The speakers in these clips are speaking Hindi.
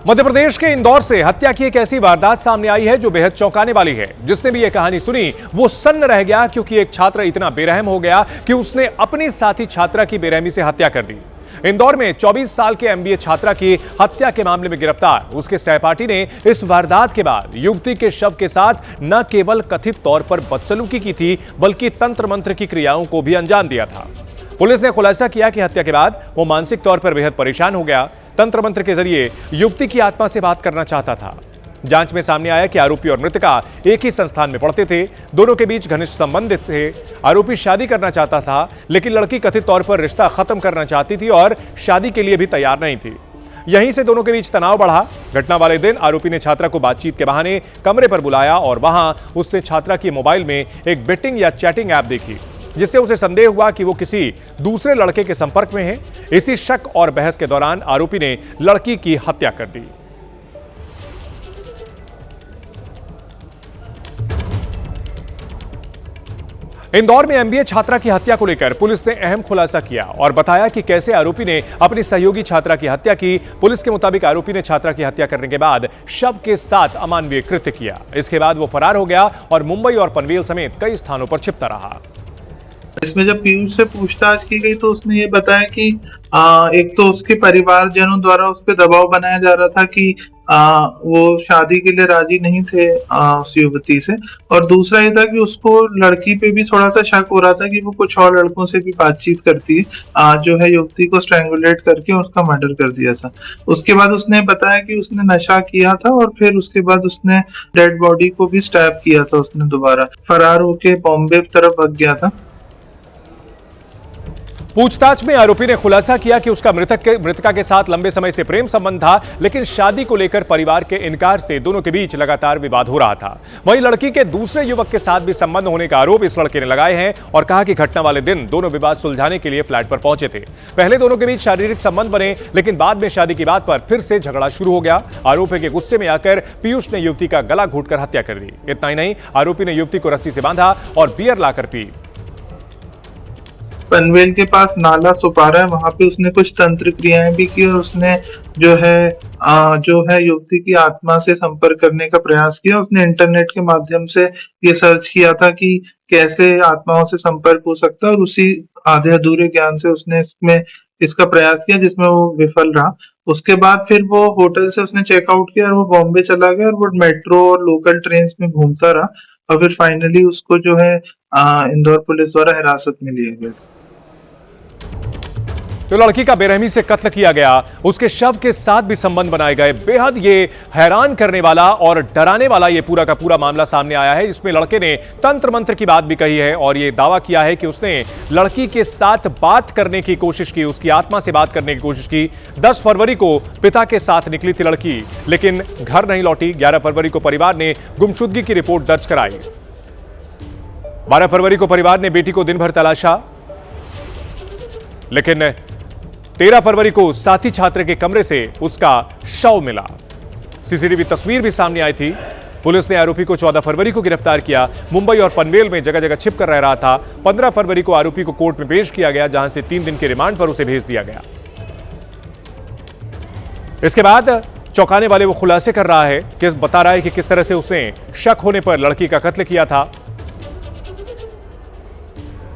मध्य प्रदेश के इंदौर से हत्या की एक ऐसी वारदात सामने आई है जो बेहद चौंकाने वाली है। जिसने भी यह कहानी सुनी वो सन्न रह गया, क्योंकि एक छात्र इतना बेरहम हो गया कि उसने अपनी साथी छात्रा की बेरहमी से हत्या कर दी। इंदौर में 24 साल के एमबीए छात्रा की हत्या के मामले में गिरफ्तार उसके सहपाठी ने इस वारदात के बाद युवती के शव के साथ न केवल कथित तौर पर बदसलूकी की थी, बल्कि तंत्र मंत्र की क्रियाओं को भी अंजाम दिया था। पुलिस ने खुलासा किया कि हत्या के बाद वो मानसिक तौर पर बेहद परेशान हो गया। तंत्र मंत्र के जरिए युवती की आत्मा से बात करना चाहता था। जांच में सामने आया कि आरोपी और मृतका एक ही संस्थान में पढ़ते थे। दोनों के बीच घनिष्ठ संबंध थे। आरोपी शादी करना चाहता था, लेकिन लड़की कथित तौर पर रिश्ता खत्म करना चाहती थी और शादी के लिए भी तैयार नहीं थी। यहीं से दोनों के बीच तनाव बढ़ा। घटना वाले दिन आरोपी ने छात्रा को बातचीत के बहाने कमरे पर बुलाया और वहां उससे छात्रा की मोबाइल में एक बेटिंग या चैटिंग ऐप देखी, जिससे उसे संदेह हुआ कि वो किसी दूसरे लड़के के संपर्क में है। इसी शक और बहस के दौरान आरोपी ने लड़की की हत्या कर दी। इंदौर में एमबीए छात्रा की हत्या को लेकर पुलिस ने अहम खुलासा किया और बताया कि कैसे आरोपी ने अपनी सहयोगी छात्रा की हत्या की। पुलिस के मुताबिक आरोपी ने छात्रा की हत्या करने के बाद शव के साथ अमानवीय कृत्य किया। इसके बाद वो फरार हो गया और मुंबई और पनवेल समेत कई स्थानों पर छिपता रहा। इसमें जब पीयूष से पूछताछ की गई तो उसने ये बताया कि एक तो उसके परिवारजनों द्वारा उस पर दबाव बनाया जा रहा था कि वो शादी के लिए राजी नहीं थे उस युवती से, और दूसरा ये था कि उसको लड़की पे भी थोड़ा सा शक हो रहा था कि वो कुछ और लड़कों से भी बातचीत करती है। जो है युवती को स्ट्रैंगुलेट करके उसका मर्डर कर दिया था। उसके बाद उसने बताया कि उसने नशा किया था और फिर उसके बाद उसने डेड बॉडी को भी स्टैब किया था। उसने दोबारा फरार होके बॉम्बे तरफ भाग गया था। पूछताछ में आरोपी ने खुलासा किया कि उसका मृतका के साथ लंबे समय से प्रेम संबंध था, लेकिन शादी को लेकर परिवार के इनकार से दोनों के बीच लगातार विवाद हो रहा था। वहीं लड़की के दूसरे युवक के साथ भी संबंध होने का आरोप इस लड़के ने लगाए हैं और कहा कि घटना वाले दिन दोनों विवाद सुलझाने के लिए फ्लैट पर पहुंचे थे। पहले दोनों के बीच शारीरिक संबंध बने, लेकिन बाद में शादी की बात पर फिर से झगड़ा शुरू हो गया। आरोपी के गुस्से में आकर पीयूष ने युवती का गला घोंटकर हत्या कर दी। इतना ही नहीं, आरोपी ने युवती को रस्सी से बांधा और बियर लाकर पी। पनवेल के पास नाला सुपारा है, वहां पे उसने कुछ तंत्र क्रियाएं भी की और उसने जो है युवती की आत्मा से संपर्क करने का प्रयास किया। उसने इंटरनेट के माध्यम से ये सर्च किया था कि कैसे आत्माओं से संपर्क हो सकता है, और उसी आधे अधूरे ज्ञान से उसने इसका प्रयास किया, जिसमें वो विफल रहा। उसके बाद फिर वो होटल से उसने चेकआउट किया और वो बॉम्बे चला गया और वो मेट्रो और लोकल ट्रेन में घूमता रहा और फिर फाइनली उसको जो है इंदौर पुलिस द्वारा हिरासत में लिया गया। तो लड़की का बेरहमी से कत्ल किया गया, उसके शव के साथ भी संबंध बनाए गए। बेहद ये हैरान करने वाला और डराने वाला ये पूरा का पूरा मामला सामने आया है। इसमें लड़के ने तंत्र मंत्र की बात भी कही है और ये दावा किया है कि उसने लड़की के साथ बात करने की कोशिश की, उसकी आत्मा से बात करने की कोशिश की। 10 फरवरी को पिता के साथ निकली थी लड़की, लेकिन घर नहीं लौटी। 11 फरवरी को परिवार ने गुमशुदगी की रिपोर्ट दर्ज कराई। 12 फरवरी को परिवार ने बेटी को दिन भर तलाशा, लेकिन 13 फरवरी को साथी छात्र के कमरे से उसका शव मिला। सीसीटीवी तस्वीर भी सामने आई थी। पुलिस ने आरोपी को 14 फरवरी को गिरफ्तार किया। मुंबई और पनवेल में जगह जगह छिप कर रह रहा था। 15 फरवरी को आरोपी को कोर्ट में पेश किया गया, जहां से 3 दिन के रिमांड पर उसे भेज दिया गया। इसके बाद चौंकाने वाले वो खुलासे कर रहा है, बता रहा है कि किस तरह से उसने शक होने पर लड़की का कत्ल किया था।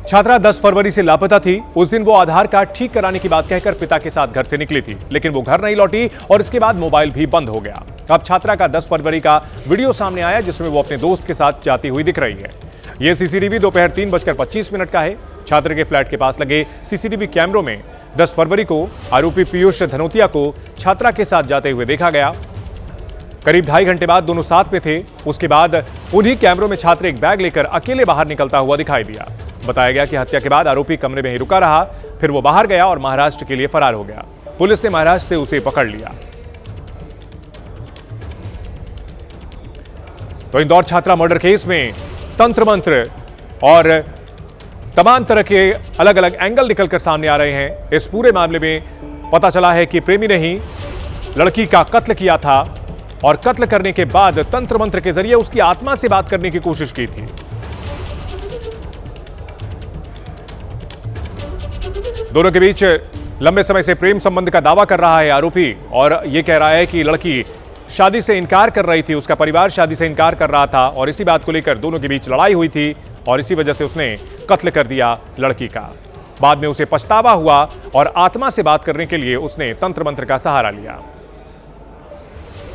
छात्रा 10 फरवरी से लापता थी। उस दिन वो आधार कार्ड ठीक कराने की बात कहकर पिता के साथ घर से निकली थी, लेकिन वो घर नहीं लौटी और इसके बाद मोबाइल भी बंद हो गया। अब छात्रा का 10 फरवरी का वीडियो सामने आया, जिसमें वो अपने दोस्त के साथ जाती हुई दिख रही है। यह सीसीटीवी दोपहर 3:25 का है। छात्र के फ्लैट के पास लगे सीसीटीवी कैमरों में 10 फरवरी को आरोपी पीयूष धनोतिया को छात्रा के साथ जाते हुए देखा गया। करीब 2.5 घंटे बाद दोनों साथ में थे। उसके बाद उन्हीं कैमरों में छात्र एक बैग लेकर अकेले बाहर निकलता हुआ दिखाई दिया। बताया गया कि हत्या के बाद आरोपी कमरे में ही रुका रहा, फिर वो बाहर गया और महाराष्ट्र के लिए फरार हो गया। पुलिस ने महाराष्ट्र से उसे पकड़ लिया। तो इंदौर छात्रा मर्डर केस में तंत्र मंत्र और तमाम तरह के अलग अलग एंगल निकलकर सामने आ रहे हैं। इस पूरे मामले में पता चला है कि प्रेमी ने ही लड़की का कत्ल किया था और कत्ल करने के बाद तंत्र मंत्र के जरिए उसकी आत्मा से बात करने की कोशिश की थी। दोनों के बीच लंबे समय से प्रेम संबंध का दावा कर रहा है आरोपी और यह कह रहा है कि लड़की शादी से इनकार कर रही थी, उसका परिवार शादी से इनकार कर रहा था और इसी बात को लेकर दोनों के बीच लड़ाई हुई थी और इसी वजह से उसने कत्ल कर दिया लड़की का। बाद में उसे पछतावा हुआ और आत्मा से बात करने के लिए उसने तंत्र मंत्र का सहारा लिया।